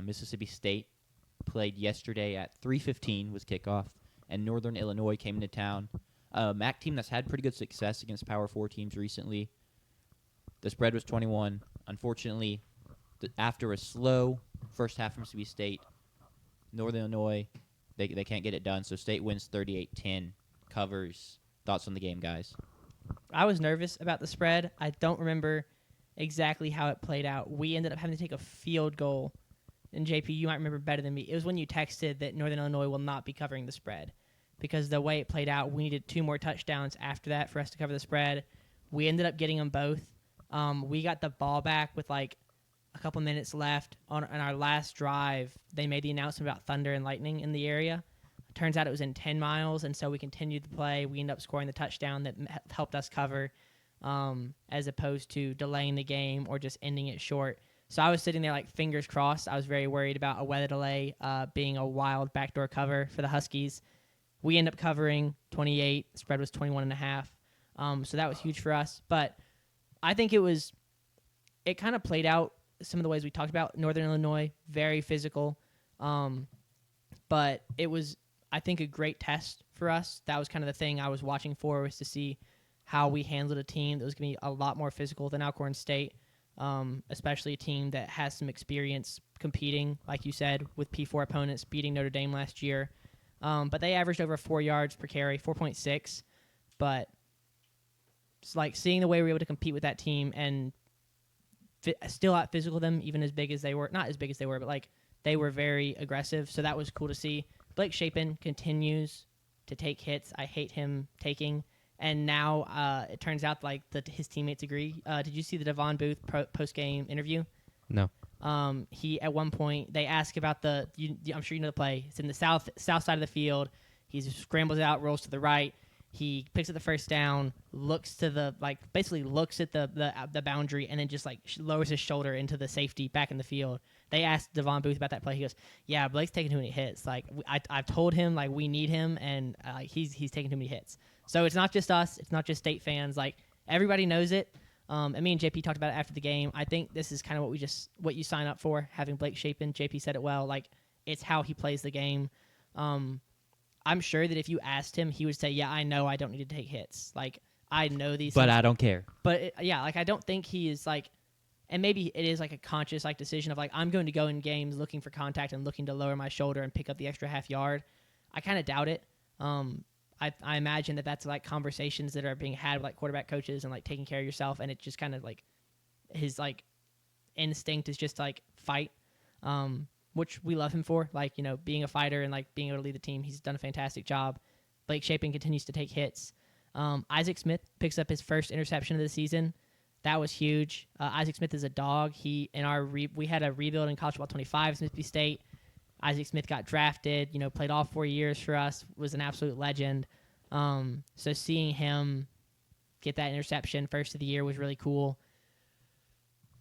Mississippi State played yesterday at 3:15 was kickoff, and Northern Illinois came into town. MAC team that's had pretty good success against Power 4 teams recently. The spread was 21. Unfortunately, after a slow first half from Mississippi State, Northern Illinois, they can't get it done, so State wins 38-10, covers. Thoughts on the game, guys? I was nervous about the spread. I don't remember exactly how it played out. We ended up having to take a field goal. And JP, you might remember better than me. It was when you texted that Northern Illinois will not be covering the spread because the way it played out, we needed 2 more touchdowns after that for us to cover the spread. We ended up getting them both. We got the ball back with like a couple minutes left on our last drive. They made the announcement about thunder and lightning in the area. Turns out it was in 10 miles, and so we continued the play. We ended up scoring the touchdown that helped us cover, as opposed to delaying the game or just ending it short. So I was sitting there like fingers crossed. I was very worried about a weather delay being a wild backdoor cover for the Huskies. We ended up covering 28. The spread was 21.5. So that was huge for us. But I think it kind of played out some of the ways we talked about. Northern Illinois, very physical. But it was, I think, a great test for us. That was kind of the thing I was watching for, was to see how we handled a team that was going to be a lot more physical than Alcorn State, especially a team that has some experience competing, like you said, with P4 opponents, beating Notre Dame last year. But they averaged over 4 yards per carry, 4.6. But it's like seeing the way we were able to compete with that team and still out physical them, even as big as they were. Not as big as they were, but like they were very aggressive. So that was cool to see. Blake Shapen continues to take hits. I hate him taking. And now it turns out like his teammates agree. Did you see the Devon Booth post-game interview? No. He, at one point, they ask about I'm sure you know the play. It's in the south side of the field. He scrambles out, rolls to the right. He picks up the first down, looks to basically looks at the boundary, and then just like lowers his shoulder into the safety back in the field. They asked Devon Booth about that play. He goes, "Yeah, Blake's taking too many hits. Like I've told him like we need him, and he's taking too many hits." So it's not just us. It's not just State fans. Like everybody knows it. And me and JP talked about it after the game. I think this is kind of what you sign up for, having Blake Shapen. JP said it well. Like it's how he plays the game. I'm sure that if you asked him, he would say, "Yeah, I know I don't need to take hits. Like I know these." But things. I don't care. But like I don't think he is like, and maybe it is like a conscious like decision of like I'm going to go in games looking for contact and looking to lower my shoulder and pick up the extra half yard. I kind of doubt it. I imagine that's like conversations that are being had with like quarterback coaches and like taking care of yourself, and it's just kind of like his like instinct is just like fight, which we love him for, like, you know, being a fighter and like being able to lead the team. He's done a fantastic job. Blake Shapen continues to take hits. Isaac Smith picks up his first interception of the season. That was huge. Isaac Smith is a dog. We had a rebuild in College Football 25, Mississippi State. Isaac Smith got drafted, you know, played all 4 years for us, was an absolute legend. So seeing him get that interception first of the year was really cool.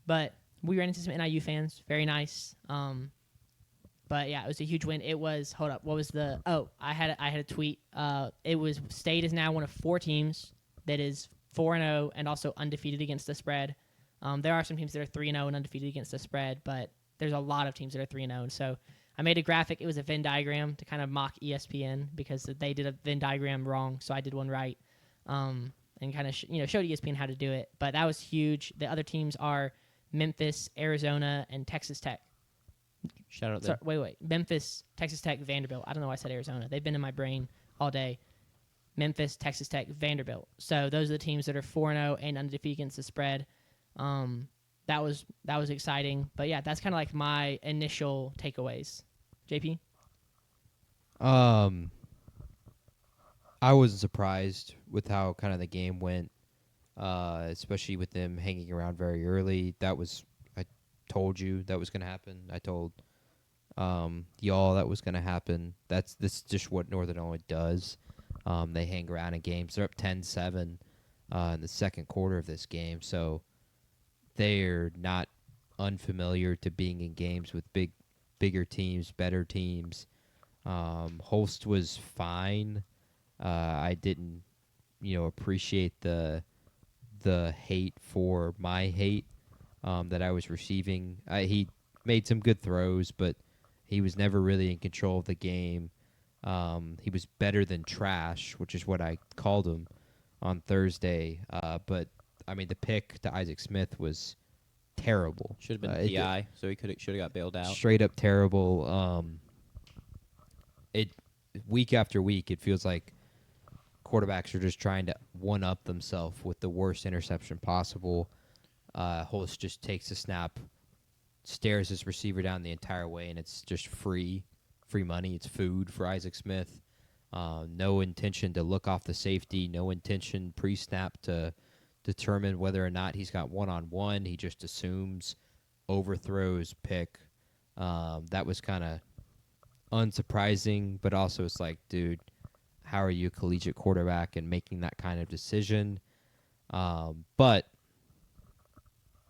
But we ran into some NIU fans. Very nice. But yeah, it was a huge win. It was, hold up, what was I had a tweet. It was State is now one of 4 teams that is 4-0 and also undefeated against the spread. There are some teams that are 3-0 and undefeated against the spread, but there's a lot of teams that are 3-0. So I made a graphic. It was a Venn diagram to kind of mock ESPN because they did a Venn diagram wrong, so I did one right, and kind of showed ESPN how to do it. But that was huge. The other teams are Memphis, Arizona, and Texas Tech. Shout out there. Wait. Memphis, Texas Tech, Vanderbilt. I don't know why I said Arizona. They've been in my brain all day. Memphis, Texas Tech, Vanderbilt. So those are the teams that are 4-0 and undefeated against the spread. That was exciting. But yeah, that's kind of like my initial takeaways. JP? I wasn't surprised with how kind of the game went, especially with them hanging around very early. I told you that was going to happen. I told y'all that was going to happen. This is just what Northern Illinois does. They hang around in games. They're up 10-7 in the second quarter of this game, so they're not unfamiliar to being in games with bigger teams, better teams. Holst was fine. I didn't, appreciate the hate for my hate that I was receiving. made some good throws, but he was never really in control of the game. He was better than trash, which is what I called him on Thursday. But I mean, the pick to Isaac Smith was terrible. Should have been It- PI, so he should have got bailed out. straight up terrible. It week after week, it feels like quarterbacks are just trying to one up themselves with the worst interception possible. Holst just takes a snap, stares his receiver down the entire way, and it's just free money. It's food for Isaac Smith. No intention to look off the safety. No intention pre-snap to determine whether or not he's got one-on-one. He just assumes, overthrows, pick. That was kind of unsurprising, but also it's like, dude, how are you a collegiate quarterback and making that kind of decision? But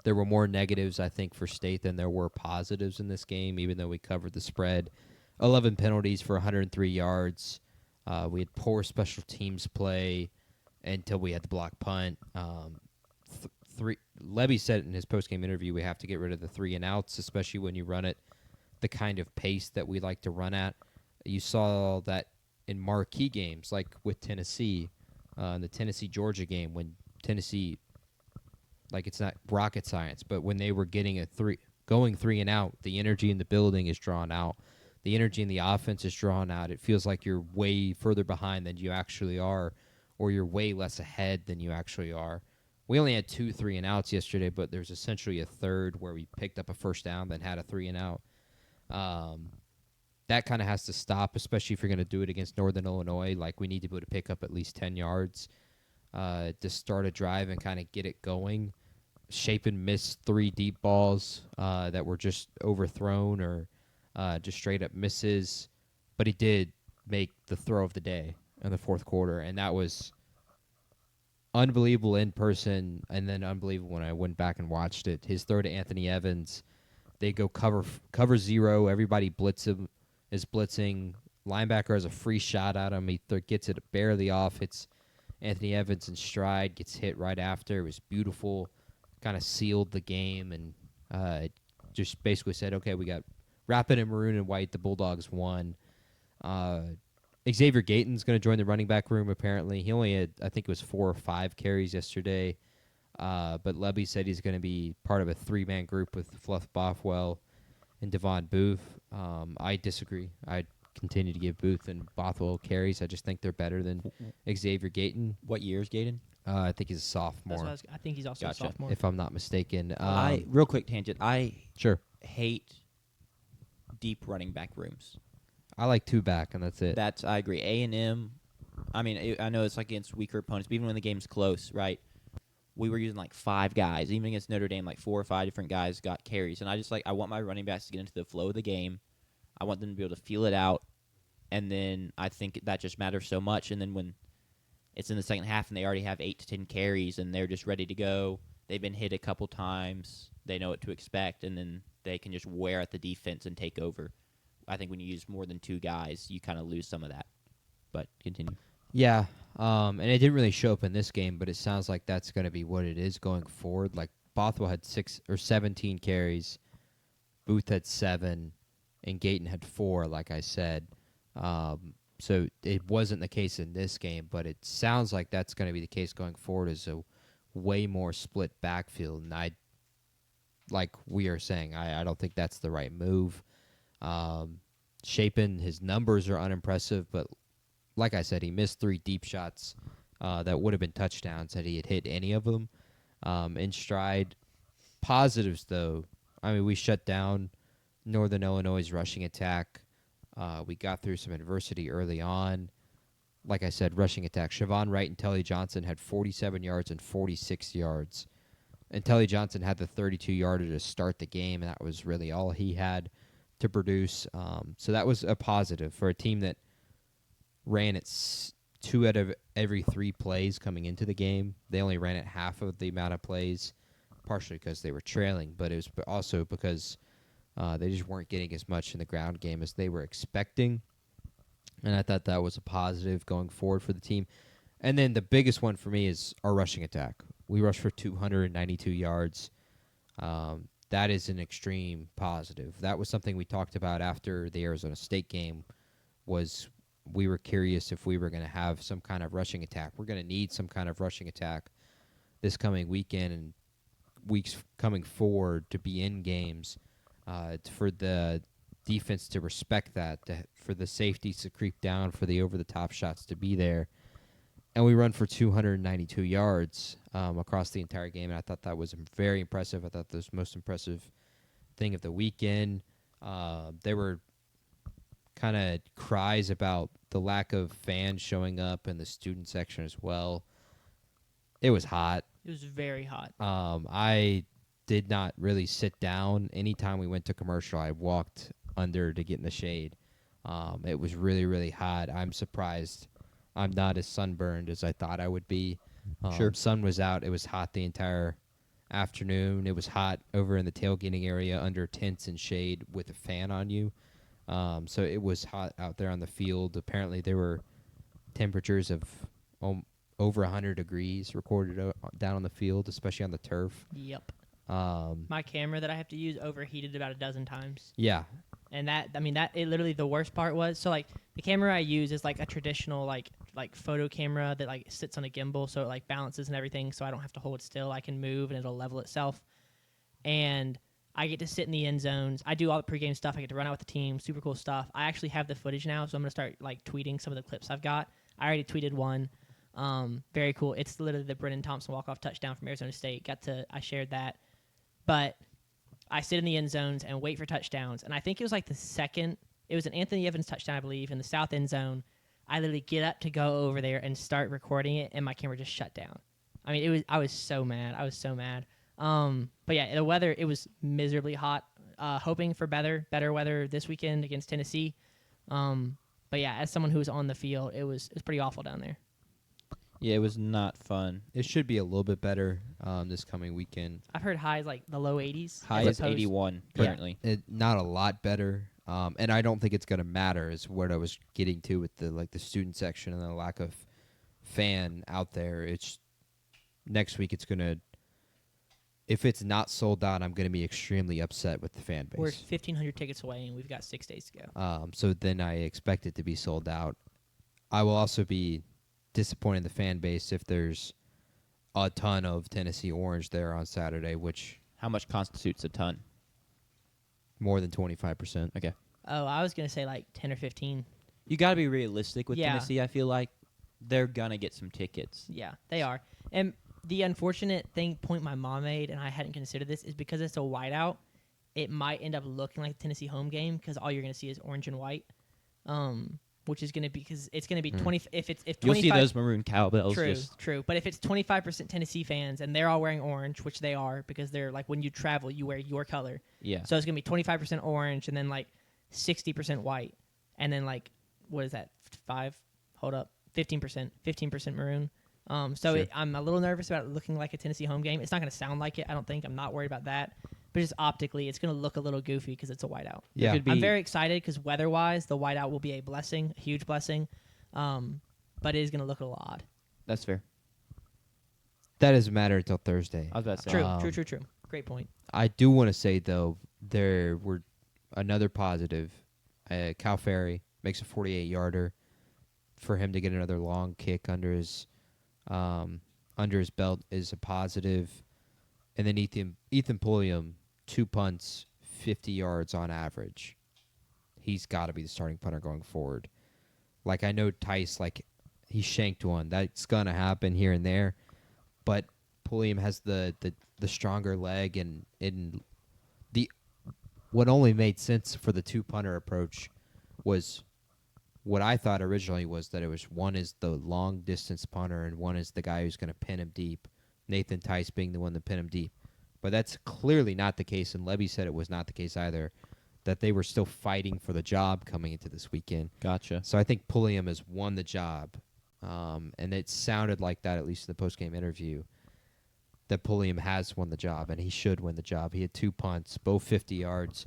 there were more negatives, I think, for State than there were positives in this game, even though we covered the spread. 11 penalties for 103 yards. We had poor special teams play until we had the block punt. Levy said in his post-game interview we have to get rid of the 3 and outs, especially when you run at the kind of pace that we like to run at. You saw that in marquee games like with Tennessee, in the Tennessee-Georgia game, when Tennessee, like, it's not rocket science, but when they were getting going 3 and out, the energy in the building is drawn out. The energy in the offense is drawn out. It feels like you're way further behind than you actually are, or you're way less ahead than you actually are. We only had 2 3 and outs yesterday, but there's essentially a third where we picked up a first down, then had a 3 and out. That kind of has to stop, especially if you're going to do it against Northern Illinois. Like, we need to be able to pick up at least 10 yards to start a drive and kind of get it going. Shapen missed 3 deep balls that were just overthrown or just straight up misses, but he did make the throw of the day in the fourth quarter, and that was unbelievable in person, and then unbelievable when I went back and watched it. His throw to Anthony Evans, they go cover 0, everybody is blitzing. Linebacker has a free shot at him. He gets it barely off. It's Anthony Evans in stride, gets hit right after. It was beautiful, kind of sealed the game, and just basically said, okay, we got Rapid and Maroon and White. The Bulldogs won. Xavier Gayton's going to join the running back room, apparently. He only had, I think it was 4 or 5 carries yesterday. But Levy said he's going to be part of a 3-man group with Fluff Bothwell and Devon Booth. I disagree. I continue to give Booth and Bothwell carries. I just think they're better than Xavier Gayton. What year is Gaten? I think he's a sophomore, That's what I think he's also Gotcha. a sophomore. if I'm not mistaken. Real quick tangent. I Sure. hate deep running back rooms. I like 2 back, and that's it. I agree. A&M. I mean, I know it's like against weaker opponents, but even when the game's close, right? We were using like 5 guys. Even against Notre Dame, like 4 or 5 different guys got carries. And I want my running backs to get into the flow of the game. I want them to be able to feel it out. And then I think that just matters so much. And then when it's in the second half and they already have 8 to 10 carries and they're just ready to go, they've been hit a couple times, they know what to expect, and then they can just wear at the defense and take over. I think when you use more than 2 guys, you kind of lose some of that. But continue. Yeah, and it didn't really show up in this game, but it sounds like that's going to be what it is going forward. Like, Bothwell had 17 carries, Booth had 7, and Gayton had 4, like I said. So it wasn't the case in this game, but it sounds like that's going to be the case going forward, is a way more split backfield. And like we are saying, I don't think that's the right move. Shapen, his numbers are unimpressive, but like I said, he missed 3 deep shots that would have been touchdowns had he had hit any of them. In stride, positives though, I mean, we shut down Northern Illinois' rushing attack. We got through some adversity early on. Like I said, rushing attack. Siobhan Wright and Telly Johnson had 47 yards and 46 yards. And Telly Johnson had the 32-yarder to start the game, and that was really all he had to produce. So that was a positive for a team that ran it 2 out of every 3 plays coming into the game. They only ran it half of the amount of plays, partially because they were trailing, but it was also because they just weren't getting as much in the ground game as they were expecting. And I thought that was a positive going forward for the team. And then the biggest one for me is our rushing attack. We rushed for 292 yards. that is an extreme positive. That was something we talked about after the Arizona State game. Was we were curious if we were going to have some kind of rushing attack. We're going to need some kind of rushing attack this coming weekend and weeks coming forward to be in games, for the defense to respect that, for the safeties to creep down, for the over-the-top shots to be there. And we run for 292 yards across the entire game, and I thought that was very impressive. I thought that was the most impressive thing of the weekend. There were kind of cries about the lack of fans showing up in the student section as well. It was hot. It was very hot. I did not really sit down. Anytime we went to commercial, I walked under to get in the shade. It was really, really hot. I'm surprised I'm not as sunburned as I thought I would be. Sure. Sun was out. It was hot the entire afternoon. It was hot over in the tailgating area under tents and shade with a fan on you. So it was hot out there on the field. Apparently there were temperatures of over 100 degrees recorded down on the field, especially on the turf. Yep. Um, My camera that I have to use overheated about a dozen times. yeah. And it literally the worst part was, so like the camera I use is like a traditional like photo camera that like sits on a gimbal, so it like balances and everything, so I don't have to hold still. I can move and it'll level itself. And I get to sit in the end zones. I do all the pregame stuff. I get to run out with the team. Super cool stuff. I actually have the footage now, so I'm gonna start like tweeting some of the clips I've got. I already tweeted one. Very cool. It's literally the Brennan Thompson walk-off touchdown from Arizona State. I shared that. But I sit in the end zones and wait for touchdowns. And I think it was like it was an Anthony Evans touchdown, I believe, in the south end zone. I literally get up to go over there and start recording it, and my camera just shut down. I mean, I was so mad. But yeah, the weather, it was miserably hot. Hoping for better weather this weekend against Tennessee. But yeah, as someone who was on the field, it was pretty awful down there. Yeah, it was not fun. It should be a little bit better this coming weekend. I've heard highs like the low 80s. High as is opposed- 81 Yeah. currently. Not a lot better, and I don't think it's going to matter. Is what I was getting to with the student section and the lack of fan out there. It's next week. It's going to, if it's not sold out, I'm going to be extremely upset with the fan We're base. 1,500 tickets away, and we've got 6 days to go. So then I expect it to be sold out. I will also be disappointed in the fan base if there's a ton of Tennessee Orange there on Saturday, which How much constitutes a ton? more than 25%. Okay. Oh, I was going to say like 10 or 15. You got to be realistic with Yeah. Tennessee. I feel like they're going to get some tickets. Yeah, they are. And the unfortunate point my mom made, and I hadn't considered this, is because it's a whiteout, it might end up looking like the Tennessee home game because all you're going to see is orange and white, which is going to be because it's going to be 20. If 25, You'll see those maroon cowbells. True. But if it's 25% Tennessee fans and they're all wearing orange, which they are because they're like when you travel, you wear your color. Yeah. So it's going to be 25% orange and then like 60% white, and then like what is that? 15% maroon. So Sure. I'm a little nervous about it looking like a Tennessee home game. It's not going to sound like it, I don't think. I'm not worried about that. But just optically, it's going to look a little goofy because it's a whiteout. Yeah. Could be, I'm very excited because weather-wise, the whiteout will be a blessing, a huge blessing. But it is going to look a little odd. That's fair. That doesn't matter until Thursday. I was about to say. True. Great point. I do want to say, though, there were another positive. Cal Ferry makes a 48-yarder for him to get another long kick under his belt is a positive. And then Ethan Pulliam, 2 punts, 50 yards on average. He's got to be the starting punter going forward. Like, I know Tice, like, he shanked one. That's going to happen here and there. But Pulliam has the stronger leg, and what only made sense for the 2-punter approach was what I thought originally was that it was one is the long distance punter and one is the guy who's going to pin him deep. Nathan Tice being the one to pin him deep. But that's clearly not the case, and Levy said it was not the case either, that they were still fighting for the job coming into this weekend. Gotcha. So I think Pulliam has won the job, and it sounded like that, at least in the postgame interview, that Pulliam has won the job, and he should win the job. He had 2 punts, both 50 yards,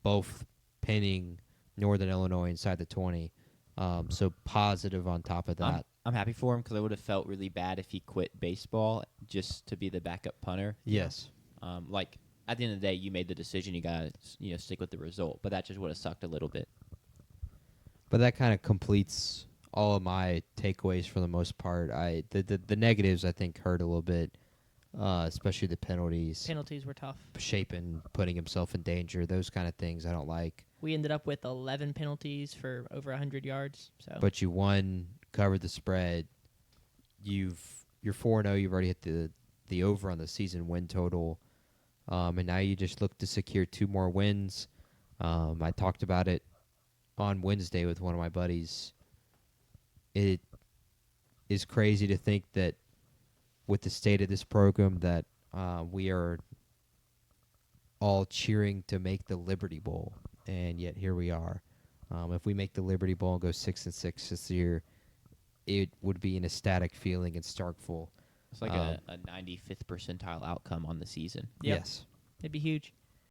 both pinning Northern Illinois inside the 20. So positive on top of that. I'm happy for him because I would have felt really bad if he quit baseball just to be the backup punter. Yes. Like at the end of the day, you made the decision. You gotta stick with the result. But that just would have sucked a little bit. But that kind of completes all of my takeaways for the most part. The negatives I think hurt a little bit, especially the penalties. Penalties were tough. Shapen putting himself in danger, those kind of things I don't like. We ended up with 11 penalties for over 100 yards. So, But you won, covered the spread. You're 4-0. You've already hit the over on the season win total, and now you just look to secure 2 more wins. I talked about it on Wednesday with one of my buddies. It is crazy to think that with the state of this program that we are all cheering to make the Liberty Bowl, and yet here we are. If we make the Liberty Bowl and go 6-6 this year, it would be an ecstatic feeling in Starkville. It's like a 95th percentile outcome on the season. Yep. Yes. it'd be huge.